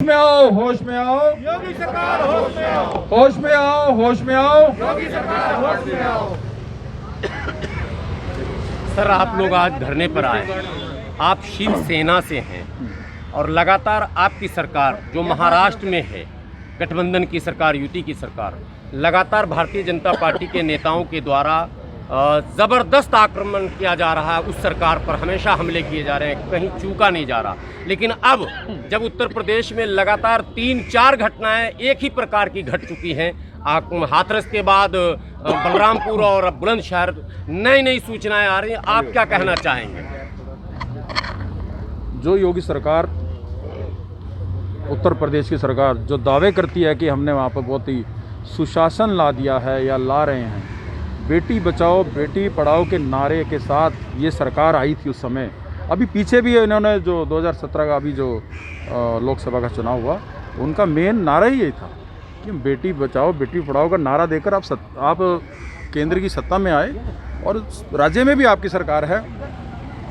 में आओ, होश में आओ, योगी सरकार होश में आओ, होश में आओ, होश में आओ। योगी सरकार होश में आओ। सर, आप लोग आज धरने पर आए, आप शिवसेना से हैं और लगातार आपकी सरकार जो महाराष्ट्र में है, गठबंधन की सरकार, यूटी की सरकार, लगातार भारतीय जनता पार्टी के नेताओं के द्वारा ज़बरदस्त आक्रमण किया जा रहा है। उस सरकार पर हमेशा हमले किए जा रहे हैं, कहीं चूका नहीं जा रहा। लेकिन अब जब उत्तर प्रदेश में लगातार 3-4 घटनाएं एक ही प्रकार की घट चुकी हैं, हाथरस के बाद बलरामपुर और अब बुलंदशहर नई नई सूचनाएं आ रही हैं, आप क्या कहना चाहेंगे? जो योगी सरकार, उत्तर प्रदेश की सरकार जो दावे करती है कि हमने वहाँ पर बहुत ही सुशासन ला दिया है या ला रहे हैं, बेटी बचाओ बेटी पढ़ाओ के नारे के साथ ये सरकार आई थी उस समय। अभी पीछे भी इन्होंने जो 2017 का अभी जो लोकसभा का चुनाव हुआ, उनका मेन नारा ही यही था कि बेटी बचाओ बेटी पढ़ाओ का नारा देकर आप केंद्र की सत्ता में आए और राज्य में भी आपकी सरकार है।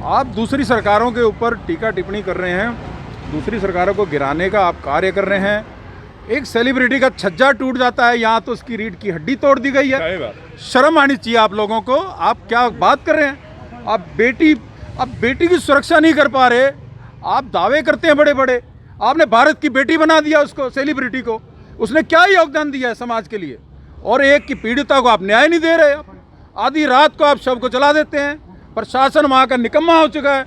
आप दूसरी सरकारों के ऊपर टीका टिप्पणी कर रहे हैं, दूसरी सरकारों को गिराने का आप कार्य कर रहे हैं। एक सेलिब्रिटी का छज्जा टूट जाता है, यहाँ तो उसकी रीढ़ की हड्डी तोड़ दी गई है। शर्म आनी चाहिए आप लोगों को। आप क्या बात कर रहे हैं? आप बेटी की सुरक्षा नहीं कर पा रहे, आप दावे करते हैं बड़े बड़े। आपने भारत की बेटी बना दिया उसको, सेलिब्रिटी को। उसने क्या योगदान दिया है समाज के लिए? और एक की पीड़िता को आप न्याय नहीं दे रहे। आधी रात को आप शव को जला देते हैं। प्रशासन वहाँ का निकम्मा हो चुका है।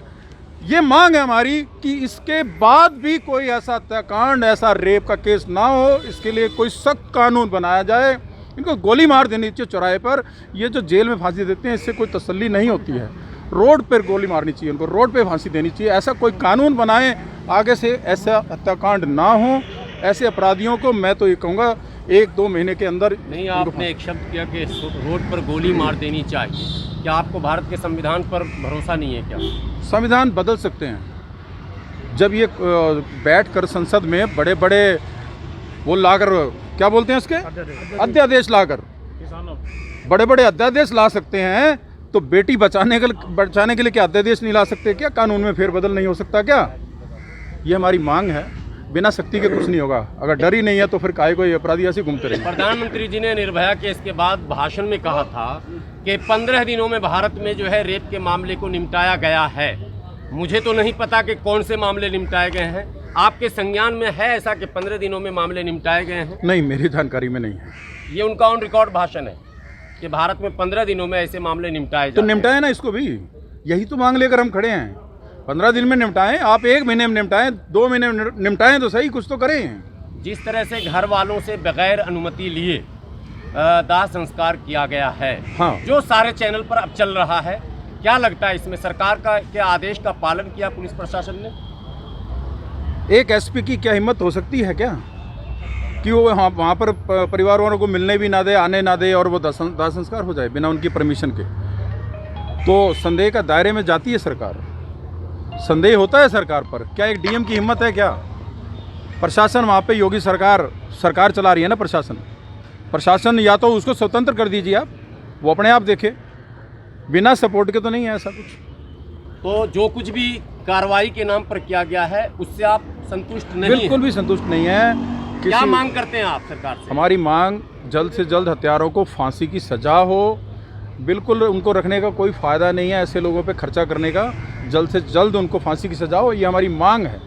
ये मांग है हमारी कि इसके बाद भी कोई ऐसा हत्याकांड, ऐसा रेप का केस ना हो, इसके लिए कोई सख्त कानून बनाया जाए। इनको गोली मार देनी चाहिए चौराहे पर। ये जो जेल में फांसी देते हैं, इससे कोई तसल्ली नहीं होती है। रोड पर गोली मारनी चाहिए उनको, रोड पे फांसी देनी चाहिए। ऐसा कोई कानून बनाएं, आगे से ऐसा हत्याकांड ना हो। ऐसे अपराधियों को मैं तो ये कहूँगा 1-2 महीने के अंदर। नहीं, आपने एक शब्द किया कि रोड पर गोली मार देनी चाहिए। क्या आपको भारत के संविधान पर भरोसा नहीं है क्या? संविधान बदल सकते हैं। जब ये बैठ कर संसद में बड़े बड़े वो लाकर, क्या बोलते हैं इसके, अध्यादेश लाकर, बड़े बड़े अध्यादेश ला सकते हैं, तो बेटी बचाने के लिए क्या अध्यादेश नहीं ला सकते क्या? कानून में फेरबदल नहीं हो सकता क्या? ये हमारी मांग है। बिना शक्ति के कुछ नहीं होगा। अगर डर ही नहीं है तो फिर काहे को ये अपराधी ऐसे घूमते रहे। प्रधानमंत्री जी ने निर्भया केस के बाद भाषण में कहा था कि 15 दिनों में भारत में जो है रेप के मामले को निपटाया गया है। मुझे तो नहीं पता कि कौन से मामले निपटाए गए हैं। आपके संज्ञान में है ऐसा कि 15 दिनों में मामले निपटाए गए हैं? नहीं, मेरी जानकारी में नहीं है। ये उनका ऑन रिकॉर्ड भाषण है कि भारत में 15 दिनों में ऐसे मामले निपटाए तो निपटाए ना इसको भी। यही तो मांग लेकर हम खड़े हैं। 15 दिन में निपटाएं, आप 1 महीने में निपटाएं, 2 महीने में निपटाएं, तो सही कुछ तो करें। जिस तरह से घर वालों से बगैर अनुमति लिए दाह संस्कार किया गया है, हाँ, जो सारे चैनल पर अब चल रहा है, क्या लगता है इसमें सरकार का क्या आदेश का पालन किया पुलिस प्रशासन ने? एक एसपी की क्या हिम्मत हो सकती है क्या कि वो वहाँ पर परिवार वालों को मिलने भी ना दे, आने ना दे, और वो दाह संस्कार हो जाए बिना उनकी परमिशन के? तो संदेह का दायरे में जाती है सरकार। संदेह होता है सरकार पर। क्या एक डीएम की हिम्मत है क्या? प्रशासन वहाँ पे योगी सरकार चला रही है ना। प्रशासन या तो उसको स्वतंत्र कर दीजिए आप, वो अपने आप देखे, बिना सपोर्ट के तो नहीं है ऐसा कुछ। तो जो कुछ भी कार्रवाई के नाम पर किया गया है उससे आप संतुष्ट नहीं? बिल्कुल भी संतुष्ट नहीं है। क्या मांग करते हैं आप सरकार से? हमारी मांग जल्द से जल्द हत्यारों को फांसी की सजा हो। बिल्कुल उनको रखने का कोई फ़ायदा नहीं है, ऐसे लोगों पे खर्चा करने का। जल्द से जल्द उनको फांसी की सजा हो, ये हमारी मांग है।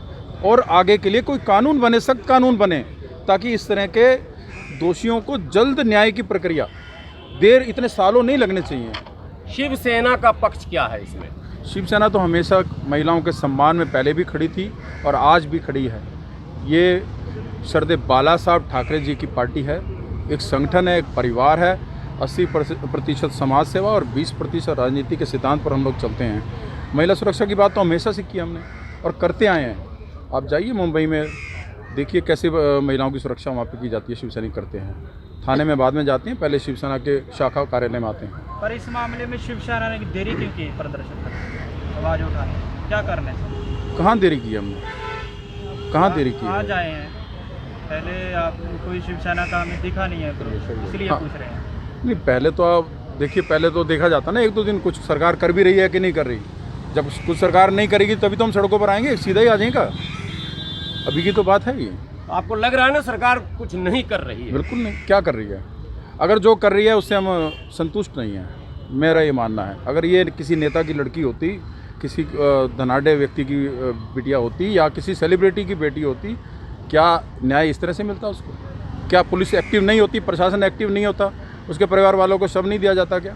और आगे के लिए कोई कानून बने, सख्त कानून बने, ताकि इस तरह के दोषियों को जल्द न्याय की प्रक्रिया, देर इतने सालों नहीं लगने चाहिए। शिवसेना का पक्ष क्या है इसमें? शिवसेना तो हमेशा महिलाओं के सम्मान में पहले भी खड़ी थी और आज भी खड़ी है। ये श्रद्धेय बाला साहब ठाकरे जी की पार्टी है, एक संगठन है, एक परिवार है। 80% समाज सेवा और 20% राजनीति के सिद्धांत पर हम लोग चलते हैं। महिला सुरक्षा की बात तो हमेशा से की हमने और करते आए हैं। आप जाइए मुंबई में, देखिए कैसे महिलाओं की सुरक्षा वहाँ पे की जाती है। शिवसैनिक करते हैं, थाने में बाद में जाते हैं, पहले शिवसेना के शाखा कार्यालय में आते हैं। पर इस मामले में शिवसेना ने देरी क्यों की प्रदर्शन करने, आवाज़ उठाने, क्या करने से? कहाँ देरी की हमने, कहाँ देरी की? आज आए हैं, पहले आप कोई शिवसेना का हमें दिखा नहीं है, इसलिए पूछ रहे हैं। नहीं, पहले तो आप देखिए, पहले तो देखा जाता ना 1-2 दिन कुछ सरकार कर भी रही है कि नहीं कर रही। जब कुछ सरकार नहीं करेगी तभी तो हम सड़कों पर आएंगे, सीधा ही आ जाएगा। अभी की तो बात है ये। आपको लग रहा है ना सरकार कुछ नहीं कर रही है? बिल्कुल नहीं, क्या कर रही है? अगर जो कर रही है उससे हम संतुष्ट नहीं हैं, मेरा ये मानना है। अगर ये किसी नेता की लड़की होती, किसी धनाढ़ व्यक्ति की बिटिया होती या किसी सेलिब्रिटी की बेटी होती, क्या न्याय इस तरह से मिलता उसको? क्या पुलिस एक्टिव नहीं होती, प्रशासन एक्टिव नहीं होता, उसके परिवार वालों को शव नहीं दिया जाता क्या?